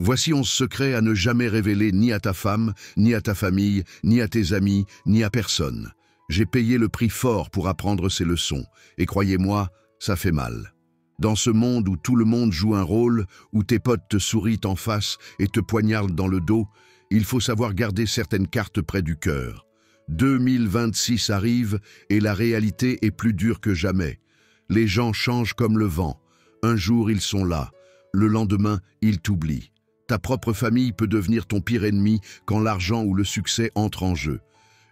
Voici 11 secrets à ne jamais révéler ni à ta femme, ni à ta famille, ni à tes amis, ni à personne. J'ai payé le prix fort pour apprendre ces leçons, et croyez-moi, ça fait mal. Dans ce monde où tout le monde joue un rôle, où tes potes te sourient en face et te poignardent dans le dos, il faut savoir garder certaines cartes près du cœur. 2026 arrive et la réalité est plus dure que jamais. Les gens changent comme le vent. Un jour ils sont là, le lendemain ils t'oublient. Ta propre famille peut devenir ton pire ennemi quand l'argent ou le succès entrent en jeu.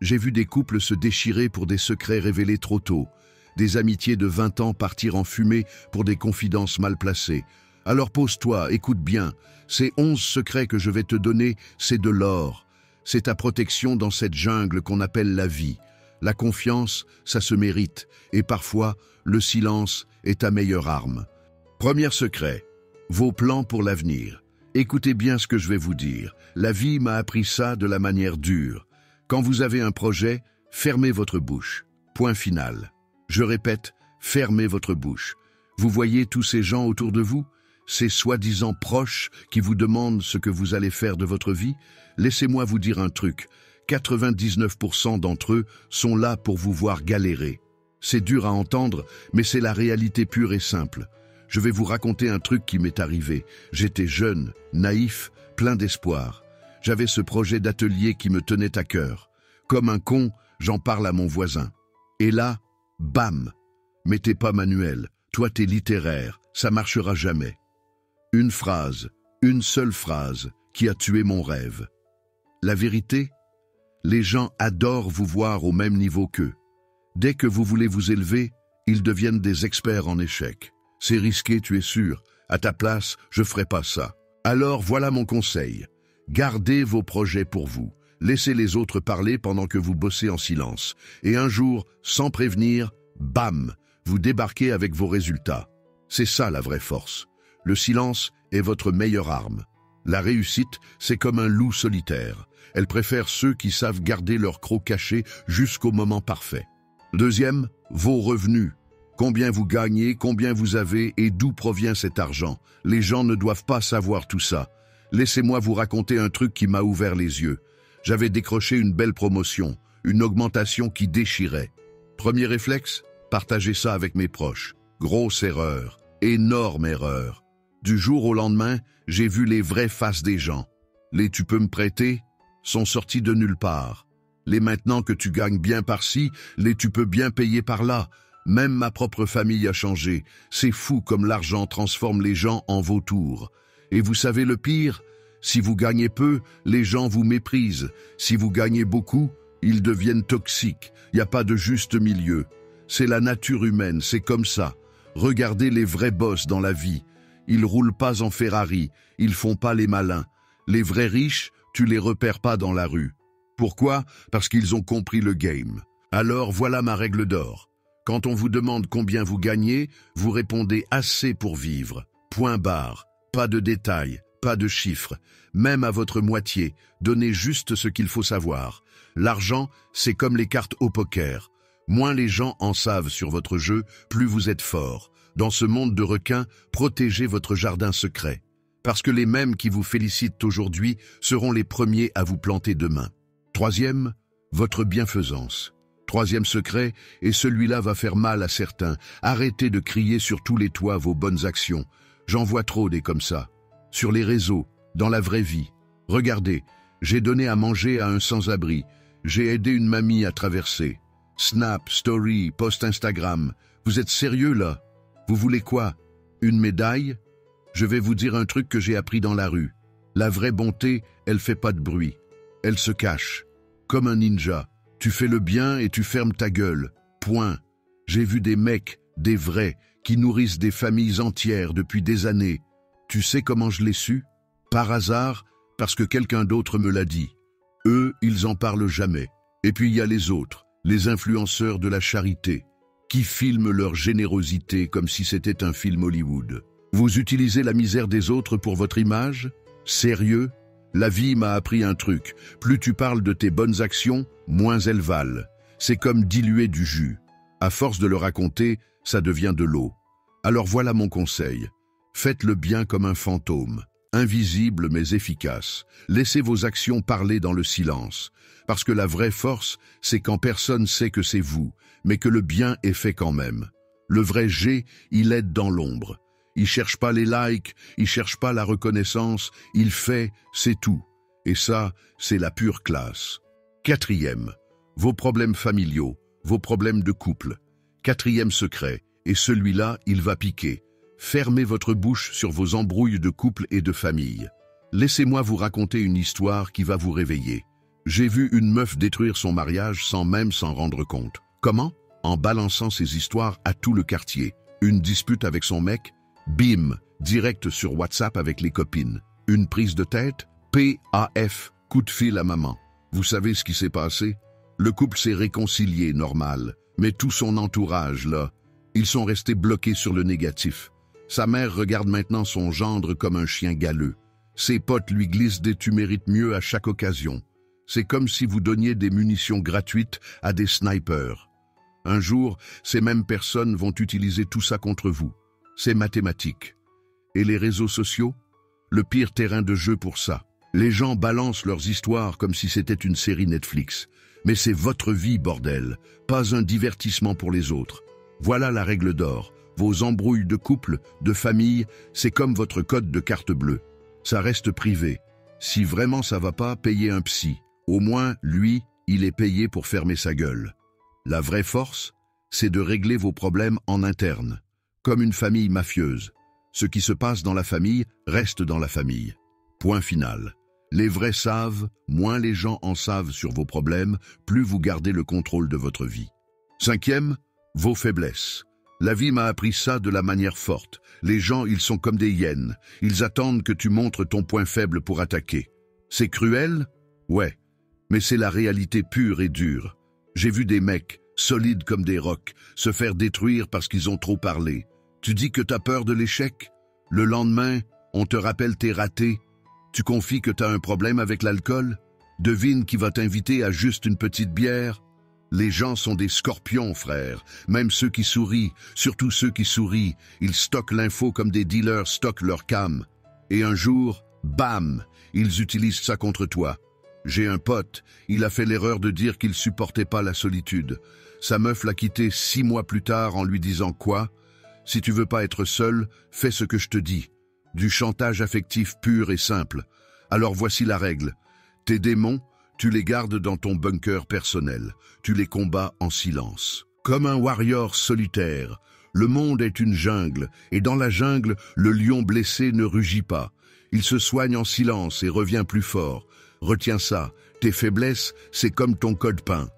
J'ai vu des couples se déchirer pour des secrets révélés trop tôt. Des amitiés de 20 ans partir en fumée pour des confidences mal placées. Alors pose-toi, écoute bien. Ces 11 secrets que je vais te donner, c'est de l'or. C'est ta protection dans cette jungle qu'on appelle la vie. La confiance, ça se mérite. Et parfois, le silence est ta meilleure arme. Premier secret, vos plans pour l'avenir. Écoutez bien ce que je vais vous dire. La vie m'a appris ça de la manière dure. Quand vous avez un projet, fermez votre bouche. Point final. Je répète, fermez votre bouche. Vous voyez tous ces gens autour de vous? Ces soi-disant proches qui vous demandent ce que vous allez faire de votre vie? Laissez-moi vous dire un truc. 99% d'entre eux sont là pour vous voir galérer. C'est dur à entendre, mais c'est la réalité pure et simple. Je vais vous raconter un truc qui m'est arrivé. J'étais jeune, naïf, plein d'espoir. J'avais ce projet d'atelier qui me tenait à cœur. Comme un con, j'en parle à mon voisin. Et là, bam! Mais t'es pas manuel, toi t'es littéraire, ça marchera jamais. Une phrase, une seule phrase, qui a tué mon rêve. La vérité? Les gens adorent vous voir au même niveau qu'eux. Dès que vous voulez vous élever, ils deviennent des experts en échecs. C'est risqué, tu es sûr. À ta place, je ferai pas ça. Alors voilà mon conseil. Gardez vos projets pour vous. Laissez les autres parler pendant que vous bossez en silence. Et un jour, sans prévenir, bam, vous débarquez avec vos résultats. C'est ça la vraie force. Le silence est votre meilleure arme. La réussite, c'est comme un loup solitaire. Elle préfère ceux qui savent garder leur croc caché jusqu'au moment parfait. Deuxième, vos revenus. Combien vous gagnez, combien vous avez et d'où provient cet argent. Les gens ne doivent pas savoir tout ça. Laissez-moi vous raconter un truc qui m'a ouvert les yeux. J'avais décroché une belle promotion, une augmentation qui déchirait. Premier réflexe, partager ça avec mes proches. Grosse erreur, énorme erreur. Du jour au lendemain, j'ai vu les vraies faces des gens. Les « tu peux me prêter » sont sortis de nulle part. Les « maintenant que tu gagnes bien par-ci », les « tu peux bien payer par-là ». Même ma propre famille a changé. C'est fou comme l'argent transforme les gens en vautours. Et vous savez le pire? Si vous gagnez peu, les gens vous méprisent. Si vous gagnez beaucoup, ils deviennent toxiques. Il n'y a pas de juste milieu. C'est la nature humaine, c'est comme ça. Regardez les vrais boss dans la vie. Ils roulent pas en Ferrari, ils font pas les malins. Les vrais riches, tu les repères pas dans la rue. Pourquoi? Parce qu'ils ont compris le game. Alors voilà ma règle d'or. Quand on vous demande combien vous gagnez, vous répondez assez pour vivre. Point barre. Pas de détails, pas de chiffres. Même à votre moitié, donnez juste ce qu'il faut savoir. L'argent, c'est comme les cartes au poker. Moins les gens en savent sur votre jeu, plus vous êtes fort. Dans ce monde de requins, protégez votre jardin secret. Parce que les mêmes qui vous félicitent aujourd'hui seront les premiers à vous planter demain. Troisième, votre bienfaisance. Troisième secret, et celui-là va faire mal à certains. Arrêtez de crier sur tous les toits vos bonnes actions. J'en vois trop des comme ça. Sur les réseaux, dans la vraie vie. Regardez, j'ai donné à manger à un sans-abri. J'ai aidé une mamie à traverser. Snap, story, post Instagram. Vous êtes sérieux là? Vous voulez quoi? Une médaille? Je vais vous dire un truc que j'ai appris dans la rue. La vraie bonté, elle fait pas de bruit. Elle se cache. Comme un ninja. Tu fais le bien et tu fermes ta gueule. Point. J'ai vu des mecs, des vrais, qui nourrissent des familles entières depuis des années. Tu sais comment je l'ai su? Par hasard, parce que quelqu'un d'autre me l'a dit. Eux, ils en parlent jamais. Et puis il y a les autres, les influenceurs de la charité, qui filment leur générosité comme si c'était un film Hollywood. Vous utilisez la misère des autres pour votre image? Sérieux? La vie m'a appris un truc. Plus tu parles de tes bonnes actions, moins elles valent. C'est comme diluer du jus. À force de le raconter, ça devient de l'eau. Alors voilà mon conseil. Faites le bien comme un fantôme. invisible mais efficace. Laissez vos actions parler dans le silence. Parce que la vraie force, c'est quand personne sait que c'est vous, mais que le bien est fait quand même. Le vrai G, il aide dans l'ombre. Il cherche pas les likes, il cherche pas la reconnaissance, il fait, c'est tout. Et ça, c'est la pure classe. Quatrième, vos problèmes familiaux, vos problèmes de couple. Quatrième secret, et celui-là, il va piquer. Fermez votre bouche sur vos embrouilles de couple et de famille. Laissez-moi vous raconter une histoire qui va vous réveiller. J'ai vu une meuf détruire son mariage sans même s'en rendre compte. Comment? En balançant ses histoires à tout le quartier. Une dispute avec son mec, bim, direct sur WhatsApp avec les copines. Une prise de tête, PAF, coup de fil à maman. Vous savez ce qui s'est passé? Le couple s'est réconcilié, normal. Mais tout son entourage, là, ils sont restés bloqués sur le négatif. Sa mère regarde maintenant son gendre comme un chien galeux. Ses potes lui glissent des « tu mérites mieux » à chaque occasion. C'est comme si vous donniez des munitions gratuites à des snipers. Un jour, ces mêmes personnes vont utiliser tout ça contre vous. C'est mathématique. Et les réseaux sociaux? Le pire terrain de jeu pour ça. Les gens balancent leurs histoires comme si c'était une série Netflix. Mais c'est votre vie, bordel, pas un divertissement pour les autres. Voilà la règle d'or. Vos embrouilles de couple, de famille, c'est comme votre code de carte bleue. Ça reste privé. Si vraiment ça va pas, payez un psy. Au moins, lui, il est payé pour fermer sa gueule. La vraie force, c'est de régler vos problèmes en interne, comme une famille mafieuse. Ce qui se passe dans la famille reste dans la famille. Point final. Les vrais savent, moins les gens en savent sur vos problèmes, plus vous gardez le contrôle de votre vie. Cinquième, vos faiblesses. La vie m'a appris ça de la manière forte. Les gens, ils sont comme des hyènes. Ils attendent que tu montres ton point faible pour attaquer. C'est cruel? Ouais. Mais c'est la réalité pure et dure. J'ai vu des mecs, solides comme des rocs, se faire détruire parce qu'ils ont trop parlé. Tu dis que t'as peur de l'échec? Le lendemain, on te rappelle tes ratés. Tu confies que t'as un problème avec l'alcool? Devine qui va t'inviter à juste une petite bière? Les gens sont des scorpions, frère. Même ceux qui sourient, surtout ceux qui sourient, ils stockent l'info comme des dealers stockent leur cam. Et un jour, bam, ils utilisent ça contre toi. J'ai un pote, il a fait l'erreur de dire qu'il supportait pas la solitude. Sa meuf l'a quitté 6 mois plus tard en lui disant quoi? Si tu veux pas être seul, fais ce que je te dis. Du chantage affectif pur et simple. Alors voici la règle. Tes démons, tu les gardes dans ton bunker personnel. Tu les combats en silence. Comme un warrior solitaire. Le monde est une jungle, et dans la jungle, le lion blessé ne rugit pas. Il se soigne en silence et revient plus fort. Retiens ça, tes faiblesses, c'est comme ton code-pain.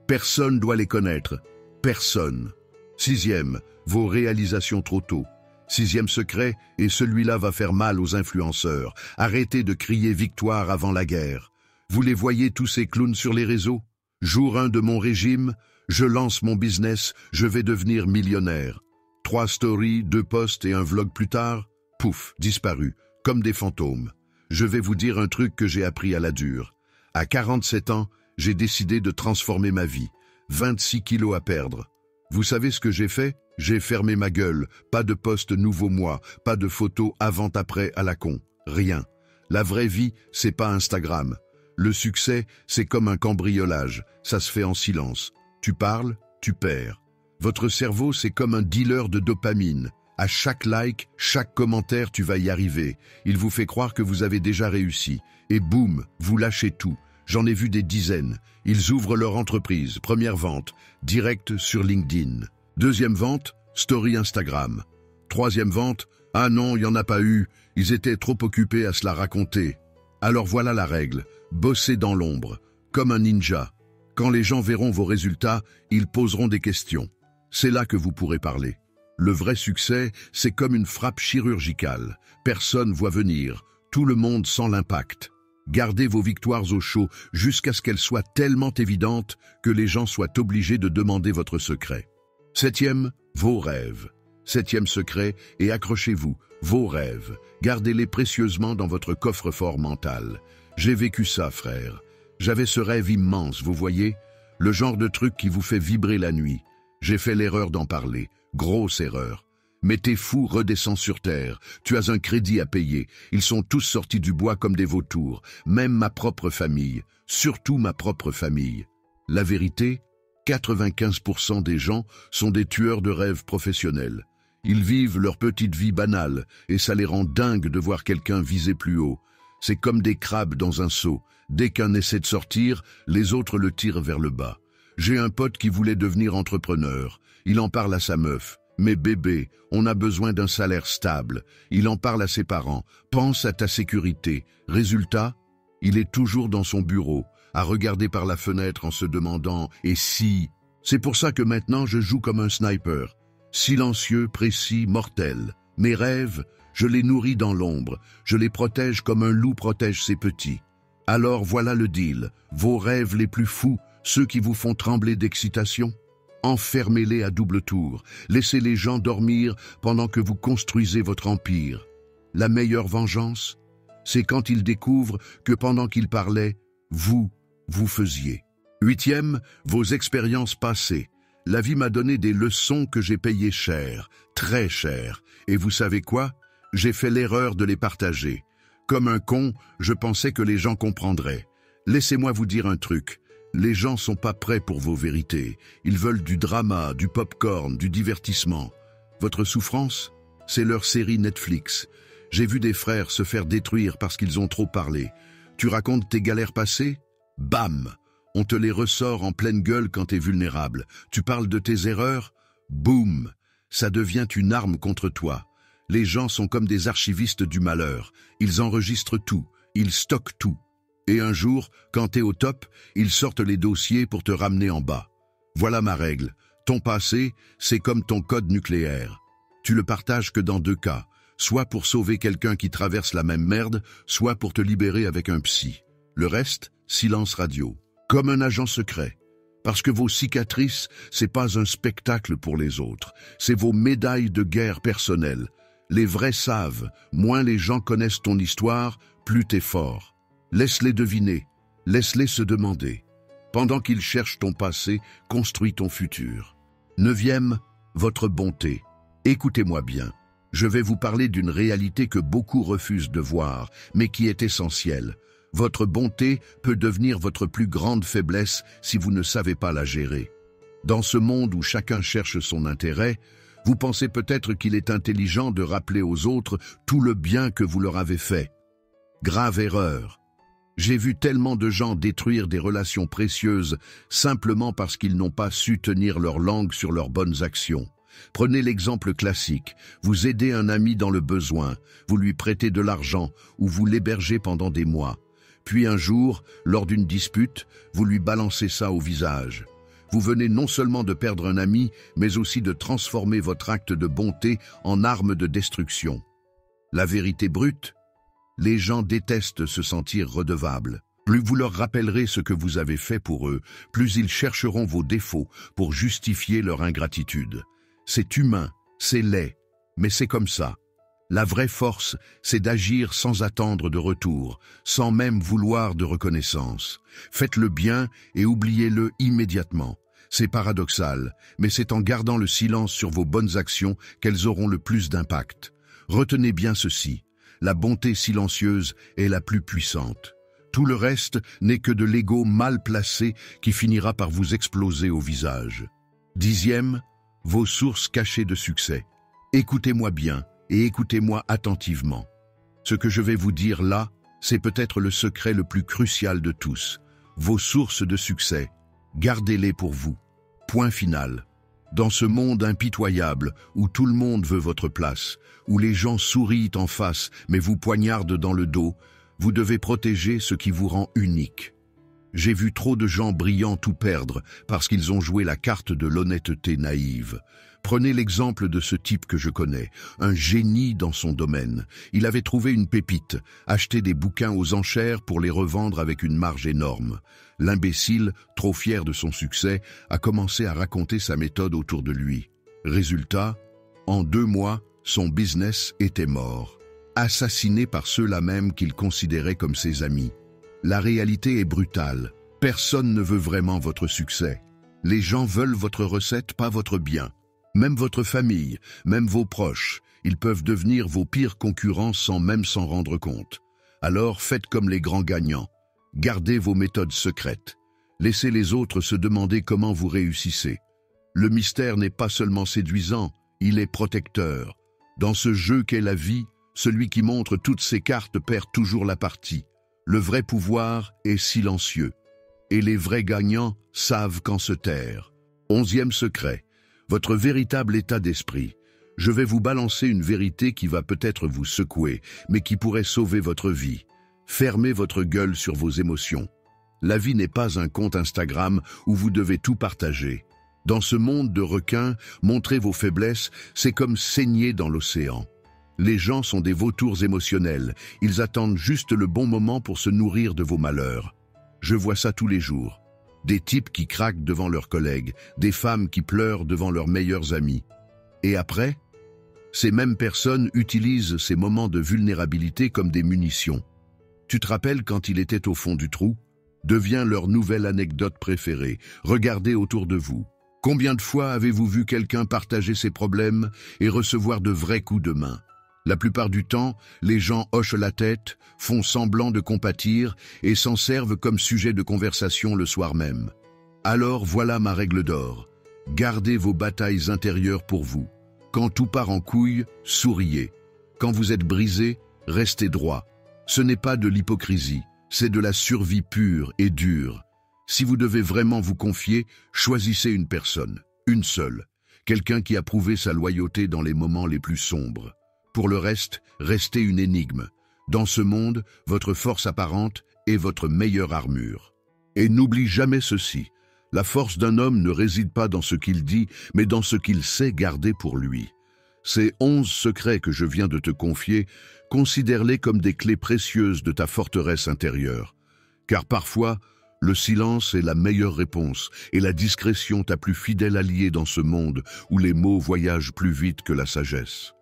Personne doit les connaître. Personne. Sixième, vos réalisations trop tôt. Sixième secret, et celui-là va faire mal aux influenceurs. Arrêtez de crier victoire avant la guerre. Vous les voyez tous ces clowns sur les réseaux? Jour 1 de mon régime, je lance mon business, je vais devenir millionnaire. 3 stories, 2 posts et un vlog plus tard, pouf, disparu, comme des fantômes. Je vais vous dire un truc que j'ai appris à la dure. À 47 ans, j'ai décidé de transformer ma vie. 26 kilos à perdre. Vous savez ce que j'ai fait? J'ai fermé ma gueule. Pas de post nouveau moi, pas de photos avant-après à la con. Rien. La vraie vie, c'est pas Instagram. Le succès, c'est comme un cambriolage. Ça se fait en silence. Tu parles, tu perds. Votre cerveau, c'est comme un dealer de dopamine. À chaque like, chaque commentaire, tu vas y arriver. Il vous fait croire que vous avez déjà réussi. Et boum, vous lâchez tout. J'en ai vu des dizaines. Ils ouvrent leur entreprise. Première vente, direct sur LinkedIn. Deuxième vente, story Instagram. Troisième vente, ah non, il n'y en a pas eu. Ils étaient trop occupés à se la raconter. Alors voilà la règle. Bossez dans l'ombre, comme un ninja. Quand les gens verront vos résultats, ils poseront des questions. C'est là que vous pourrez parler. Le vrai succès, c'est comme une frappe chirurgicale. Personne voit venir. Tout le monde sent l'impact. Gardez vos victoires au chaud jusqu'à ce qu'elles soient tellement évidentes que les gens soient obligés de demander votre secret. Septième, vos rêves. Septième secret, et accrochez-vous, vos rêves. Gardez-les précieusement dans votre coffre-fort mental. J'ai vécu ça, frère. J'avais ce rêve immense, vous voyez? Le genre de truc qui vous fait vibrer la nuit. J'ai fait l'erreur d'en parler. Grosse erreur. Mais t'es fou, redescends sur terre. Tu as un crédit à payer. Ils sont tous sortis du bois comme des vautours. Même ma propre famille. Surtout ma propre famille. La vérité, 95% des gens sont des tueurs de rêves professionnels. Ils vivent leur petite vie banale et ça les rend dingues de voir quelqu'un viser plus haut. C'est comme des crabes dans un seau. Dès qu'un essaie de sortir, les autres le tirent vers le bas. J'ai un pote qui voulait devenir entrepreneur. Il en parle à sa meuf. Mais bébé, on a besoin d'un salaire stable. Il en parle à ses parents. Pense à ta sécurité. Résultat, il est toujours dans son bureau, à regarder par la fenêtre en se demandant « et si ?» C'est pour ça que maintenant je joue comme un sniper. Silencieux, précis, mortel. Mes rêves, je les nourris dans l'ombre. Je les protège comme un loup protège ses petits. Alors voilà le deal. Vos rêves les plus fous, ceux qui vous font trembler d'excitation. Enfermez-les à double tour. Laissez les gens dormir pendant que vous construisez votre empire. La meilleure vengeance, c'est quand ils découvrent que pendant qu'ils parlaient, vous faisiez. 8e, vos expériences passées. La vie m'a donné des leçons que j'ai payées cher, très cher. Et vous savez quoi? J'ai fait l'erreur de les partager. Comme un con, je pensais que les gens comprendraient. Laissez-moi vous dire un truc. Les gens sont pas prêts pour vos vérités. Ils veulent du drama, du pop-corn, du divertissement. Votre souffrance, c'est leur série Netflix. J'ai vu des frères se faire détruire parce qu'ils ont trop parlé. Tu racontes tes galères passées? Bam! On te les ressort en pleine gueule quand t'es vulnérable. Tu parles de tes erreurs? Boum! Ça devient une arme contre toi. Les gens sont comme des archivistes du malheur. Ils enregistrent tout. Ils stockent tout. Et un jour, quand t'es au top, ils sortent les dossiers pour te ramener en bas. Voilà ma règle. Ton passé, c'est comme ton code nucléaire. Tu le partages que dans 2 cas. Soit pour sauver quelqu'un qui traverse la même merde, soit pour te libérer avec un psy. Le reste, silence radio. Comme un agent secret. Parce que vos cicatrices, c'est pas un spectacle pour les autres. C'est vos médailles de guerre personnelles. Les vrais savent, moins les gens connaissent ton histoire, plus t'es fort. Laisse-les deviner, laisse-les se demander. Pendant qu'ils cherchent ton passé, construis ton futur. 9e, votre bonté. Écoutez-moi bien. Je vais vous parler d'une réalité que beaucoup refusent de voir, mais qui est essentielle. Votre bonté peut devenir votre plus grande faiblesse si vous ne savez pas la gérer. Dans ce monde où chacun cherche son intérêt, vous pensez peut-être qu'il est intelligent de rappeler aux autres tout le bien que vous leur avez fait. Grave erreur. J'ai vu tellement de gens détruire des relations précieuses simplement parce qu'ils n'ont pas su tenir leur langue sur leurs bonnes actions. Prenez l'exemple classique. Vous aidez un ami dans le besoin, vous lui prêtez de l'argent ou vous l'hébergez pendant des mois. Puis un jour, lors d'une dispute, vous lui balancez ça au visage. Vous venez non seulement de perdre un ami, mais aussi de transformer votre acte de bonté en arme de destruction. La vérité brute? Les gens détestent se sentir redevables. Plus vous leur rappellerez ce que vous avez fait pour eux, plus ils chercheront vos défauts pour justifier leur ingratitude. C'est humain, c'est laid, mais c'est comme ça. La vraie force, c'est d'agir sans attendre de retour, sans même vouloir de reconnaissance. Faites le bien et oubliez-le immédiatement. C'est paradoxal, mais c'est en gardant le silence sur vos bonnes actions qu'elles auront le plus d'impact. Retenez bien ceci. La bonté silencieuse est la plus puissante. Tout le reste n'est que de l'ego mal placé qui finira par vous exploser au visage. 10e, vos sources cachées de succès. Écoutez-moi bien et écoutez-moi attentivement. Ce que je vais vous dire là, c'est peut-être le secret le plus crucial de tous. Vos sources de succès, gardez-les pour vous. Point final. Dans ce monde impitoyable où tout le monde veut votre place, où les gens sourient en face mais vous poignardent dans le dos, vous devez protéger ce qui vous rend unique. J'ai vu trop de gens brillants tout perdre parce qu'ils ont joué la carte de l'honnêteté naïve. Prenez l'exemple de ce type que je connais, un génie dans son domaine. Il avait trouvé une pépite, acheté des bouquins aux enchères pour les revendre avec une marge énorme. L'imbécile, trop fier de son succès, a commencé à raconter sa méthode autour de lui. Résultat, en 2 mois, son business était mort, assassiné par ceux-là même qu'il considérait comme ses amis. La réalité est brutale. Personne ne veut vraiment votre succès. Les gens veulent votre recette, pas votre bien. Même votre famille, même vos proches, ils peuvent devenir vos pires concurrents sans même s'en rendre compte. Alors faites comme les grands gagnants. Gardez vos méthodes secrètes. Laissez les autres se demander comment vous réussissez. Le mystère n'est pas seulement séduisant, il est protecteur. Dans ce jeu qu'est la vie, celui qui montre toutes ses cartes perd toujours la partie. Le vrai pouvoir est silencieux. Et les vrais gagnants savent quand se taire. 11e secret, votre véritable état d'esprit. Je vais vous balancer une vérité qui va peut-être vous secouer, mais qui pourrait sauver votre vie. Fermez votre gueule sur vos émotions. La vie n'est pas un compte Instagram où vous devez tout partager. Dans ce monde de requins, montrer vos faiblesses, c'est comme saigner dans l'océan. Les gens sont des vautours émotionnels, ils attendent juste le bon moment pour se nourrir de vos malheurs. Je vois ça tous les jours. Des types qui craquent devant leurs collègues, des femmes qui pleurent devant leurs meilleurs amis. Et après, ces mêmes personnes utilisent ces moments de vulnérabilité comme des munitions. Tu te rappelles quand il était au fond du trou? Devient leur nouvelle anecdote préférée. Regardez autour de vous. Combien de fois avez-vous vu quelqu'un partager ses problèmes et recevoir de vrais coups de main? La plupart du temps, les gens hochent la tête, font semblant de compatir et s'en servent comme sujet de conversation le soir même. Alors voilà ma règle d'or. Gardez vos batailles intérieures pour vous. Quand tout part en couille, souriez. Quand vous êtes brisé, restez droit. Ce n'est pas de l'hypocrisie, c'est de la survie pure et dure. Si vous devez vraiment vous confier, choisissez une personne, une seule, quelqu'un qui a prouvé sa loyauté dans les moments les plus sombres. Pour le reste, restez une énigme. Dans ce monde, votre force apparente est votre meilleure armure. Et n'oublie jamais ceci, la force d'un homme ne réside pas dans ce qu'il dit, mais dans ce qu'il sait garder pour lui. Ces 11 secrets que je viens de te confier, considère-les comme des clés précieuses de ta forteresse intérieure. Car parfois, le silence est la meilleure réponse et la discrétion ta plus fidèle alliée dans ce monde où les mots voyagent plus vite que la sagesse.